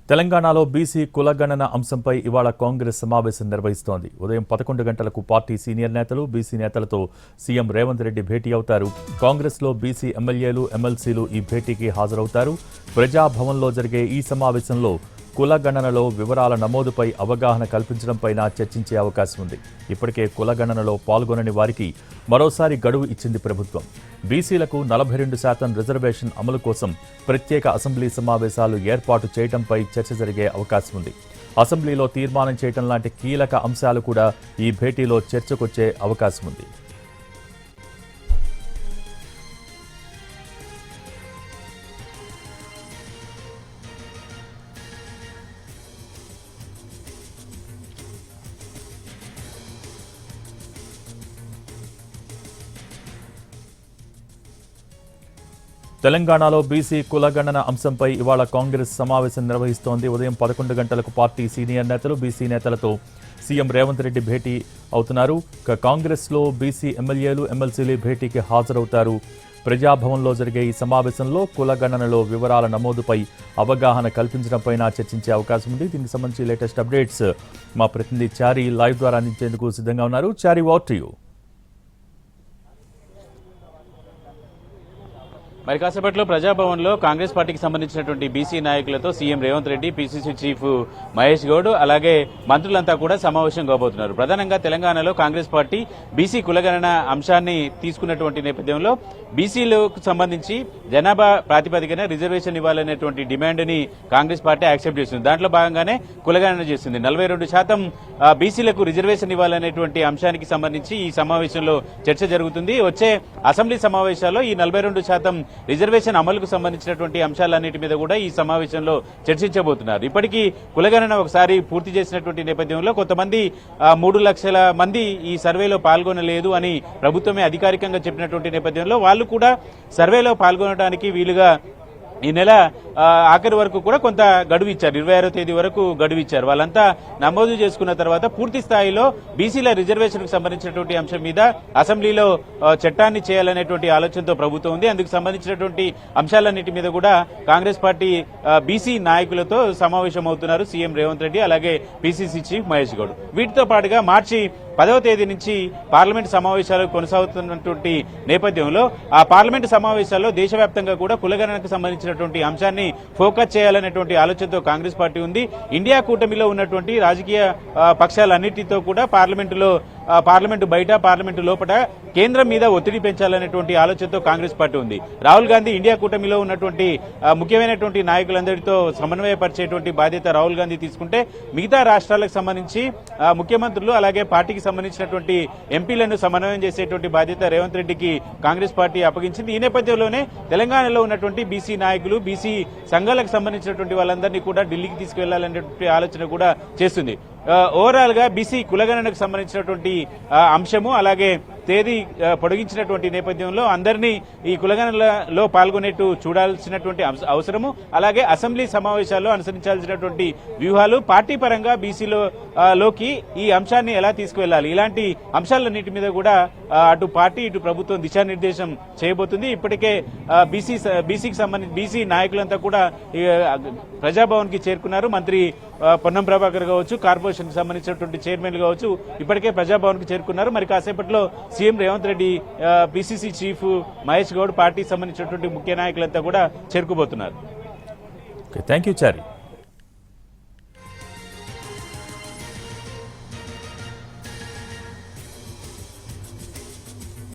తెలంగాణలో బీసీ కులగణన అంశంపై ఇవాళ కాంగ్రెస్ సమావేశం నిర్వహిస్తోంది. ఉదయం 11 గంటలకు పార్టీ సీనియర్ నేతలు, బీసీ నేతలతో సీఎం రేవంత్ రెడ్డి భేటీ అవుతారు. కాంగ్రెస్లో బీసీ ఎమ్మెల్యేలు, ఎమ్మెల్సీలు ఈ భేటీకి హాజరవుతారు. ప్రజాభవన్లో జరిగే ఈ సమావేశంలో కులగణనలో వివరాల నమోదుపై అవగాహన కల్పించడంపైన చర్చించే అవకాశం ఉంది. ఇప్పటికే కులగణనలో పాల్గొనని వారికి మరోసారి గడువు ఇచ్చింది ప్రభుత్వం. బీసీలకు 42% రిజర్వేషన్ అమలు కోసం ప్రత్యేక అసెంబ్లీ సమావేశాలు ఏర్పాటు చేయడంపై చర్చ జరిగే అవకాశం ఉంది. అసెంబ్లీలో తీర్మానం చేయడం లాంటి కీలక అంశాలు కూడా ఈ భేటీలో చర్చకొచ్చే అవకాశం ఉంది. తెలంగాణలో బీసీ కులగణన అంశంపై ఇవాళ కాంగ్రెస్ సమావేశం నిర్వహిస్తోంది. ఉదయం 11 గంటలకు పార్టీ సీనియర్ నేతలు, బీసీ నేతలతో సీఎం రేవంత్ రెడ్డి భేటీ అవుతున్నారు. కాంగ్రెస్లో బీసీ ఎమ్మెల్యేలు, ఎమ్మెల్సీలు భేటీకి హాజరవుతారు. ప్రజాభవన్లో జరిగే ఈ సమావేశంలో కులగణనలో వివరాల నమోదుపై అవగాహన కల్పించడంపై చర్చించే అవకాశం ఉంది. దీనికి సంబంధించి లేటెస్ట్ అప్డేట్స్ మా ప్రతినిధి చారి లైవ్ ద్వారా అందించేందుకు సిద్ధంగా ఉన్నారు. చారి, ఓవర్ టు యు. మరి కాసేపట్లో ప్రజాభవన్లో కాంగ్రెస్ పార్టీకి సంబంధించినటువంటి బీసీ నాయకులతో CM Revanth Reddy, PCC chief Mahesh Goud, అలాగే మంత్రులంతా కూడా సమావేశం కాబోతున్నారు. ప్రధానంగా తెలంగాణలో కాంగ్రెస్ పార్టీ బీసీ కులగణన అంశాన్ని తీసుకున్నటువంటి నేపథ్యంలో బీసీలకు సంబంధించి జనాభా ప్రాతిపదికన రిజర్వేషన్ ఇవ్వాలనేటువంటి డిమాండ్ని కాంగ్రెస్ పార్టీ యాక్సెప్ట్ చేస్తుంది. దాంట్లో భాగంగానే కులగణన చేస్తుంది. 42% బీసీలకు రిజర్వేషన్ ఇవ్వాలనేటువంటి అంశానికి సంబంధించి ఈ సమావేశంలో చర్చ జరుగుతుంది. వచ్చే అసెంబ్లీ సమావేశాల్లో ఈ 42% రిజర్వేషన్ అమలుకు సంబంధించినటువంటి అంశాలన్నిటి మీద కూడా ఈ సమావేశంలో చర్చించబోతున్నారు. ఇప్పటికీ కులగణన ఒకసారి పూర్తి చేసినటువంటి నేపథ్యంలో కొంతమంది 3 లక్షల మంది ఈ సర్వేలో పాల్గొనలేదు అని ప్రభుత్వమే అధికారికంగా చెప్పినటువంటి నేపథ్యంలో వాళ్ళు కూడా సర్వేలో పాల్గొనడానికి వీలుగా ఈ నెల ఆఖరి వరకు కూడా కొంత గడువు ఇచ్చారు. 26వ తేదీ వరకు గడువు ఇచ్చారు. వాళ్ళంతా నమోదు చేసుకున్న తర్వాత పూర్తి స్థాయిలో బీసీల రిజర్వేషన్కు సంబంధించినటువంటి అంశం మీద అసెంబ్లీలో చట్టాన్ని చేయాలనేటువంటి ఆలోచనతో ప్రభుత్వం ఉంది. అందుకు సంబంధించినటువంటి అంశాలన్నిటి మీద కూడా కాంగ్రెస్ పార్టీ బీసీ నాయకులతో సమావేశం అవుతున్నారు సీఎం రేవంత్ రెడ్డి, అలాగే పీసీసీ చీఫ్ మహేష్ గౌడ్. వీటితో పాటుగా మార్చి 10వ తేదీ నుంచి పార్లమెంట్ సమావేశాలు కొనసాగుతున్నటువంటి నేపథ్యంలో ఆ పార్లమెంటు సమావేశాల్లో దేశవ్యాప్తంగా కూడా కులగణనకు సంబంధించినటువంటి అంశాన్ని ఫోకస్ చేయాలనేటువంటి ఆలోచనతో కాంగ్రెస్ పార్టీ ఉంది. ఇండియా కూటమిలో ఉన్నటువంటి రాజకీయ పక్షాలన్నిటితో కూడా పార్లమెంటు బయట, పార్లమెంటు లోపల కేంద్రం మీద ఒత్తిడి పెంచాలనేటువంటి ఆలోచనతో కాంగ్రెస్ పార్టీ ఉంది. రాహుల్ గాంధీ ఇండియా కూటమిలో ఉన్నటువంటి ముఖ్యమైనటువంటి నాయకులందరితో సమన్వయపరిచేటువంటి బాధ్యత రాహుల్ గాంధీ తీసుకుంటే, మిగతా రాష్ట్రాలకు సంబంధించి ముఖ్యమంత్రులు అలాగే పార్టీకి సంబంధించినటువంటి ఎంపీలను సమన్వయం చేసేటువంటి బాధ్యత రేవంత్ రెడ్డికి కాంగ్రెస్ పార్టీ అప్పగించింది. ఈ నేపథ్యంలోనే తెలంగాణలో ఉన్నటువంటి బీసీ నాయకులు, బీసీ సంఘాలకు సంబంధించినటువంటి వాళ్ళందరినీ కూడా ఢిల్లీకి తీసుకువెళ్లాలనేటువంటి ఆలోచన కూడా చేస్తుంది. ఓవరాల్ గా బీసీ కులగణనకు సంబంధించినటువంటి అంశము అలాగే తేదీ పొడిగించినటువంటి నేపథ్యంలో అందరినీ ఈ కులగణనలో పాల్గొనేట్టు చూడాల్సినటువంటి అవసరము, అలాగే అసెంబ్లీ సమావేశాల్లో అనుసరించాల్సినటువంటి వ్యూహాలు, పార్టీ పరంగా బీసీలోకి ఈ అంశాన్ని ఎలా తీసుకువెళ్లాలి, ఇలాంటి అంశాలన్నిటి మీద కూడా అటు పార్టీ ఇటు ప్రభుత్వం దిశానిర్దేశం చేయబోతుంది. ఇప్పటికే బీసీకి సంబంధించి బీసీ నాయకులంతా కూడా ప్రజాభవన్ కి చేరుకున్నారు. మంత్రి పొన్నం ప్రభాకర్ కావచ్చు, కార్పొరేషన్ కి సంబంధించినటువంటి చైర్మన్ కావచ్చు, ఇప్పటికే ప్రజాభవన్ కి చేరుకున్నారు. మరి కాసేపట్లో CM Revanth Reddy, PCC chief Mahesh Goud, పార్టీకి సంబంధించినటువంటి ముఖ్య నాయకులంతా కూడా చేరుకోబోతున్నారు. Thank you Chari.